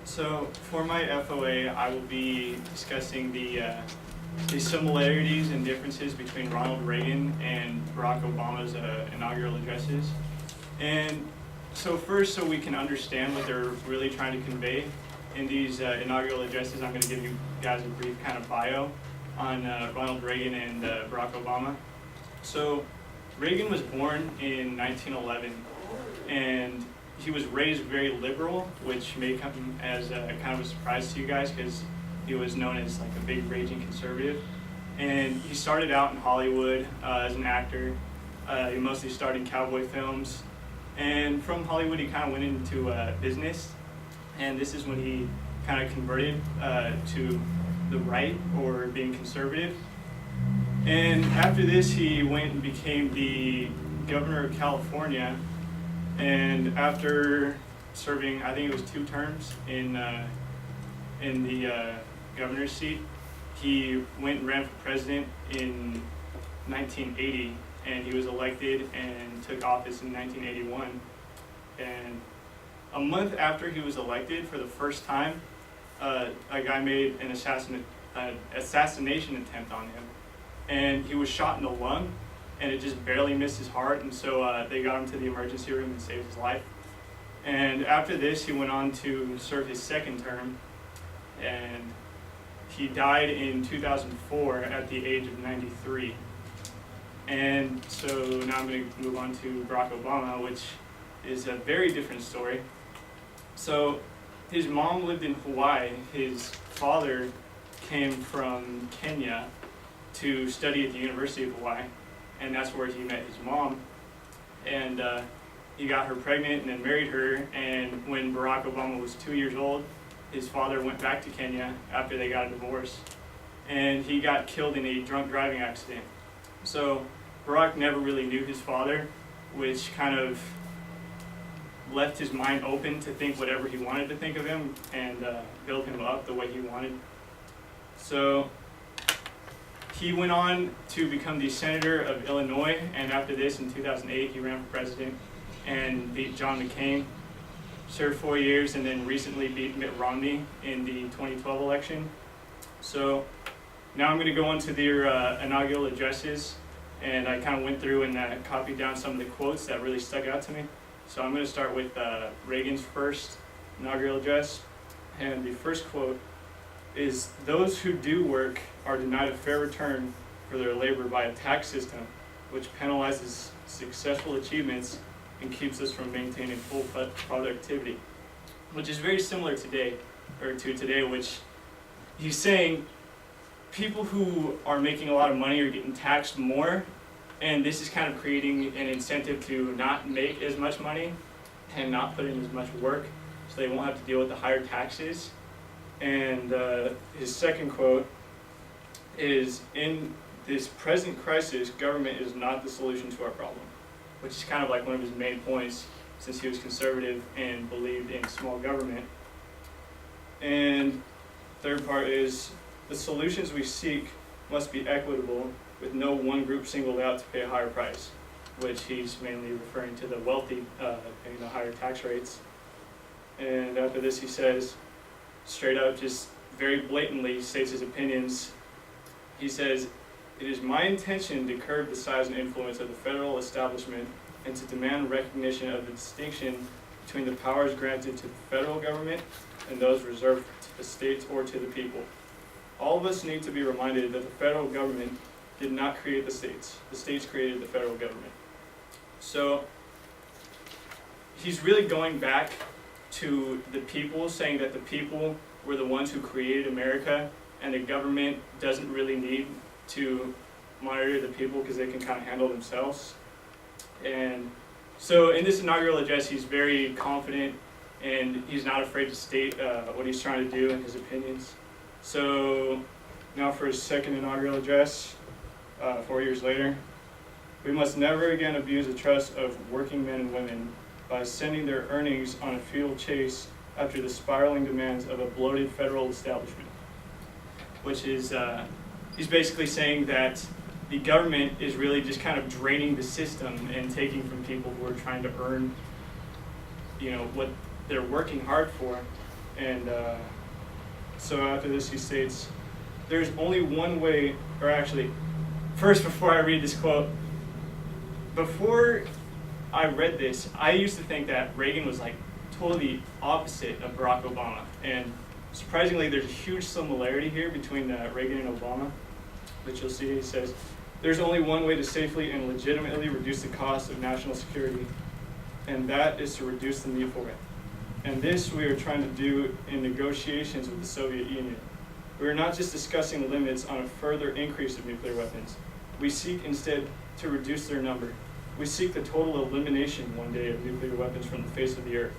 So for my FOA, I will be discussing the similarities and differences between Ronald Reagan and Barack Obama's inaugural addresses. And so first, so we can understand what they're really trying to convey in these inaugural addresses, I'm going to give you guys a brief kind of bio on Ronald Reagan and Barack Obama. So Reagan was born in 1911, and he was raised very liberal, which may come as kind of a surprise to you guys because he was known as like a big raging conservative. And he started out in Hollywood as an actor. He mostly starred in cowboy films. And from Hollywood, he kind of went into business. And this is when he kind of converted to the right, or being conservative. And after this, he went and became the governor of California. And after serving, I think it was 2 terms in the governor's seat, he went and ran for president in 1980, and he was elected and took office in 1981. And a month after he was elected for the first time, a guy made an assassination attempt on him, and he was shot in the lung, and it just barely missed his heart, and so they got him to the emergency room and saved his life. And after this, he went on to serve his 2nd term, and he died in 2004 at the age of 93. And so now I'm going to move on to Barack Obama, which is a very different story. So his mom lived in Hawaii. His father came from Kenya to study at the University of Hawaii, and that's where he met his mom. And he got her pregnant and then married her, and when Barack Obama was 2 years old, his father went back to Kenya after they got a divorce, and he got killed in a drunk driving accident. So Barack never really knew his father, which kind of left his mind open to think whatever he wanted to think of him and build him up the way he wanted. So he went on to become the senator of Illinois, and after this, in 2008, he ran for president and beat John McCain, served 4 years, and then recently beat Mitt Romney in the 2012 election. So now I'm going to go on to their inaugural addresses, and I kind of went through and copied down some of the quotes that really stuck out to me. So I'm going to start with Reagan's first inaugural address, and the first quote is, "Those who do work are denied a fair return for their labor by a tax system which penalizes successful achievements and keeps us from maintaining full productivity," which is very similar to today, which he's saying people who are making a lot of money are getting taxed more, and this is kind of creating an incentive to not make as much money and not put in as much work, so they won't have to deal with the higher taxes. And his second quote is, "In this present crisis, government is not the solution to our problem," which is kind of like one of his main points, since he was conservative and believed in small government. And third part is, "The solutions we seek must be equitable, with no one group singled out to pay a higher price," which he's mainly referring to the wealthy paying the higher tax rates. And after this, he says, straight up, just very blatantly states his opinions. He says, "It is my intention to curb the size and influence of the federal establishment and to demand recognition of the distinction between the powers granted to the federal government and those reserved to the states or to the people. All of us need to be reminded that the federal government did not create the states. The states created the federal government." So he's really going back to the people, saying that the people were the ones who created America, and the government doesn't really need to monitor the people because they can kind of handle themselves. And so in this inaugural address, he's very confident, and he's not afraid to state what he's trying to do and his opinions. So now for his second inaugural address, 4 years later. "We must never again abuse the trust of working men and women by sending their earnings on a futile chase after the spiraling demands of a bloated federal establishment," which is, he's basically saying that the government is really just kind of draining the system and taking from people who are trying to earn, what they're working hard for. And so after this he states, there's only one way, or actually, first before I read this quote, before I read this, I used to think that Reagan was like totally opposite of Barack Obama. And surprisingly, there's a huge similarity here between Reagan and Obama, which you'll see. He says, there's only one way to safely and legitimately reduce the cost of national security, and that is to reduce the need for it. And this we are trying to do in negotiations with the Soviet Union. We are not just discussing limits on a further increase of nuclear weapons. We seek instead to reduce their number. We seek the total elimination one day of nuclear weapons from the face of the earth,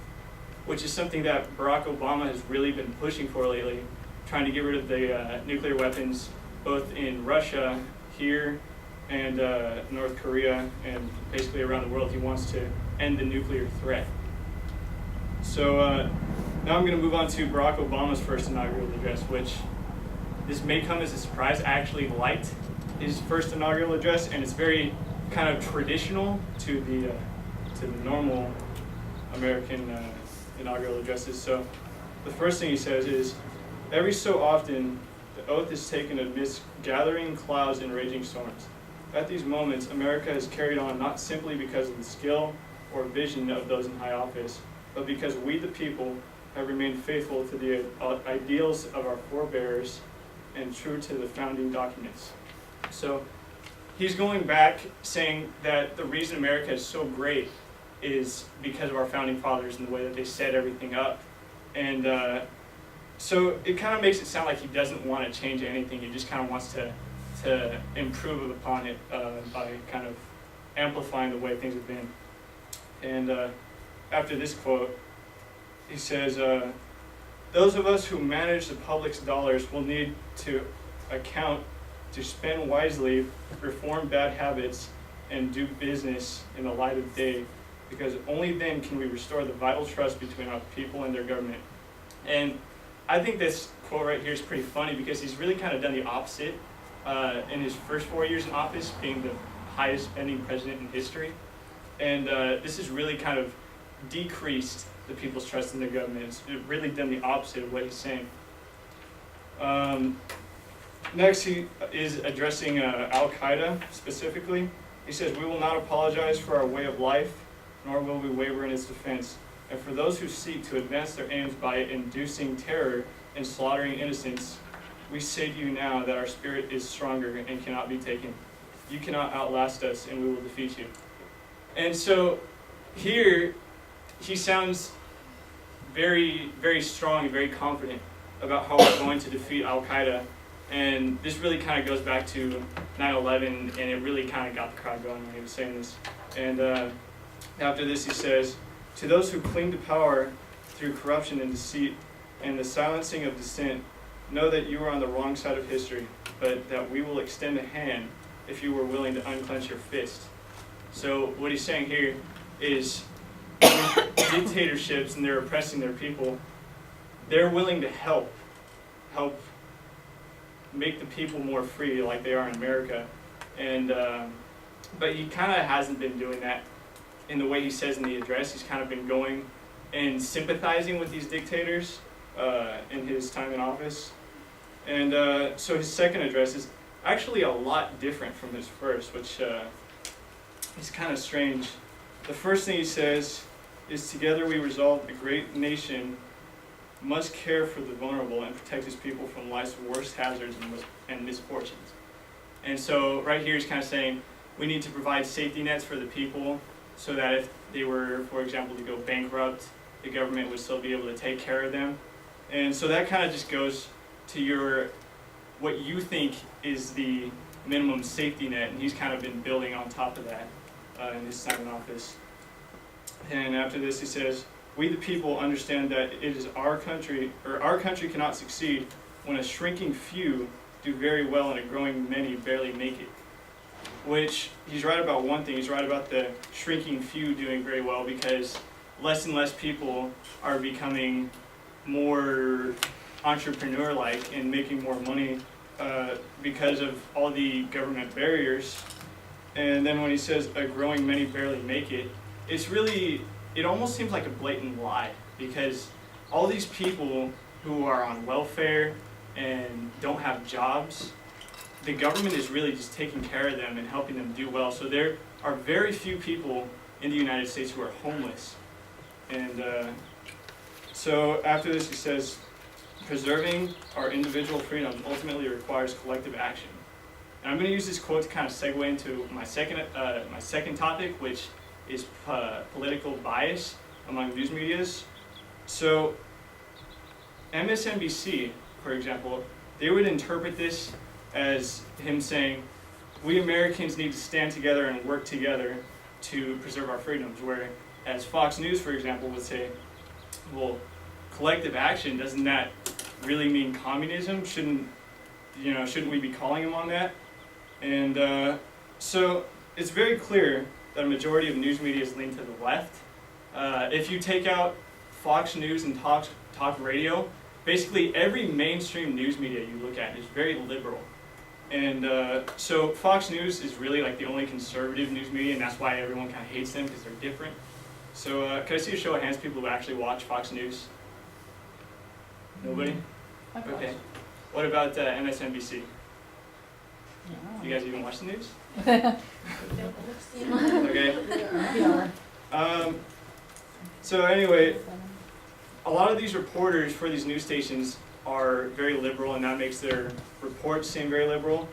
which is something that Barack Obama has really been pushing for lately, trying to get rid of the nuclear weapons both in Russia, here, and North Korea, and basically around the world. He wants to end the nuclear threat. So now I'm going to move on to Barack Obama's first inaugural address, which this may come as a surprise. I actually liked his first inaugural address, and it's very kind of traditional to the normal American inaugural addresses. So the first thing he says is, every so often the oath is taken amidst gathering clouds and raging storms. At these moments, America has carried on not simply because of the skill or vision of those in high office, but because we the people have remained faithful to the ideals of our forebears and true to the founding documents. So he's going back saying that the reason America is so great is because of our founding fathers and the way that they set everything up. And so it kind of makes it sound like he doesn't want to change anything. He just kind of wants to improve upon it by kind of amplifying the way things have been. And after this quote, he says, those of us who manage the public's dollars will need to account to spend wisely, reform bad habits, and do business in the light of day, because only then can we restore the vital trust between our people and their government. And I think this quote right here is pretty funny because he's really kind of done the opposite in his first 4 years in office, being the highest spending president in history. And this has really kind of decreased the people's trust in their government. It's really done the opposite of what he's saying. Next, he is addressing Al-Qaeda specifically. He says, we will not apologize for our way of life, nor will we waver in its defense. And for those who seek to advance their aims by inducing terror and slaughtering innocents, we say to you now that our spirit is stronger and cannot be taken. You cannot outlast us, and we will defeat you. And so here, he sounds very, very strong and very confident about how we're going to defeat Al-Qaeda. And this really kind of goes back to 9/11, and it really kind of got the crowd going when he was saying this. And after this, he says, to those who cling to power through corruption and deceit and the silencing of dissent, know that you are on the wrong side of history, but that we will extend a hand if you were willing to unclench your fist. So what he's saying here is dictatorships, and they're oppressing their people, they're willing to help make the people more free like they are in America. And but he kind of hasn't been doing that in the way he says in the address. He's kind of been going and sympathizing with these dictators in his time in office. And so his second address is actually a lot different from his first, which is kind of strange. The first thing he says is, together we resolve the great nation must care for the vulnerable and protect his people from life's worst hazards and misfortunes. And so right here he's kind of saying we need to provide safety nets for the people so that if they were, for example, to go bankrupt, the government would still be able to take care of them. And so that kind of just goes to what you think is the minimum safety net, and he's kind of been building on top of that in his time in office. And after this he says, we the people understand that it is our country cannot succeed when a shrinking few do very well and a growing many barely make it. Which, he's right about one thing. He's right about the shrinking few doing very well, because less and less people are becoming more entrepreneur-like and making more money because of all the government barriers. And then when he says a growing many barely make it, it almost seems like a blatant lie, because all these people who are on welfare and don't have jobs, the government is really just taking care of them and helping them do well. So there are very few people in the United States who are homeless. And so after this, he says, preserving our individual freedom ultimately requires collective action. And I'm going to use this quote to kind of segue into my second topic, which is political bias among news medias. So MSNBC, for example, they would interpret this as him saying, we Americans need to stand together and work together to preserve our freedoms, whereas Fox News, for example, would say, well, collective action, doesn't that really mean communism? Shouldn't we be calling him on that? And so it's very clear that a majority of news media is leaning to the left. If you take out Fox News and talk radio, basically every mainstream news media you look at is very liberal. And so Fox News is really like the only conservative news media, and that's why everyone kind of hates them, because they're different. So can I see a show of hands, people who actually watch Fox News? Nobody? Okay. What about MSNBC? Do you guys even watch the news? Okay. So anyway, a lot of these reporters for these news stations are very liberal, and that makes their reports seem very liberal.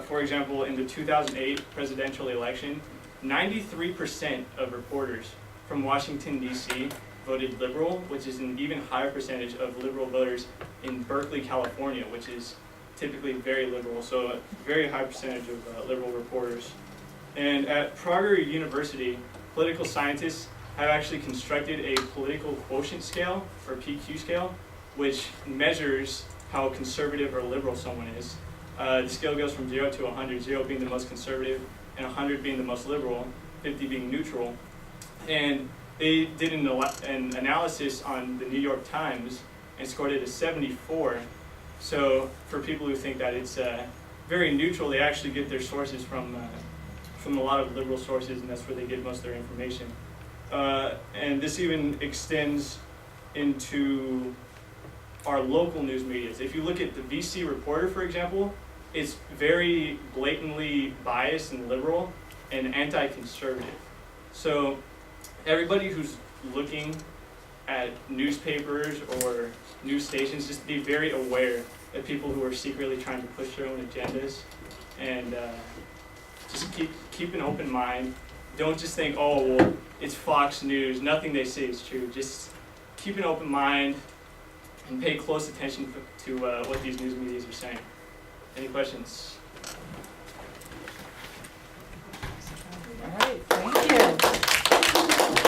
For example, in the 2008 presidential election, 93% of reporters from Washington, D.C. voted liberal, which is an even higher percentage of liberal voters in Berkeley, California, which is typically very liberal, so a very high percentage of liberal reporters. And at Prager University, political scientists have actually constructed a political quotient scale, or PQ scale, which measures how conservative or liberal someone is. The scale goes from 0 to 100, 0 being the most conservative, and 100 being the most liberal, 50 being neutral. And they did an analysis on the New York Times and scored it as 74. So for people who think that it's very neutral, they actually get their sources from a lot of liberal sources, and that's where they get most of their information. And this even extends into our local news media. If you look at the VC Reporter, for example, it's very blatantly biased and liberal and anti-conservative. So everybody who's looking at newspapers or news stations, just be very aware of people who are secretly trying to push their own agendas, and just keep an open mind. Don't just think, oh, well, it's Fox News, nothing they say is true. Just keep an open mind and pay close attention to what these news medias are saying. Any questions?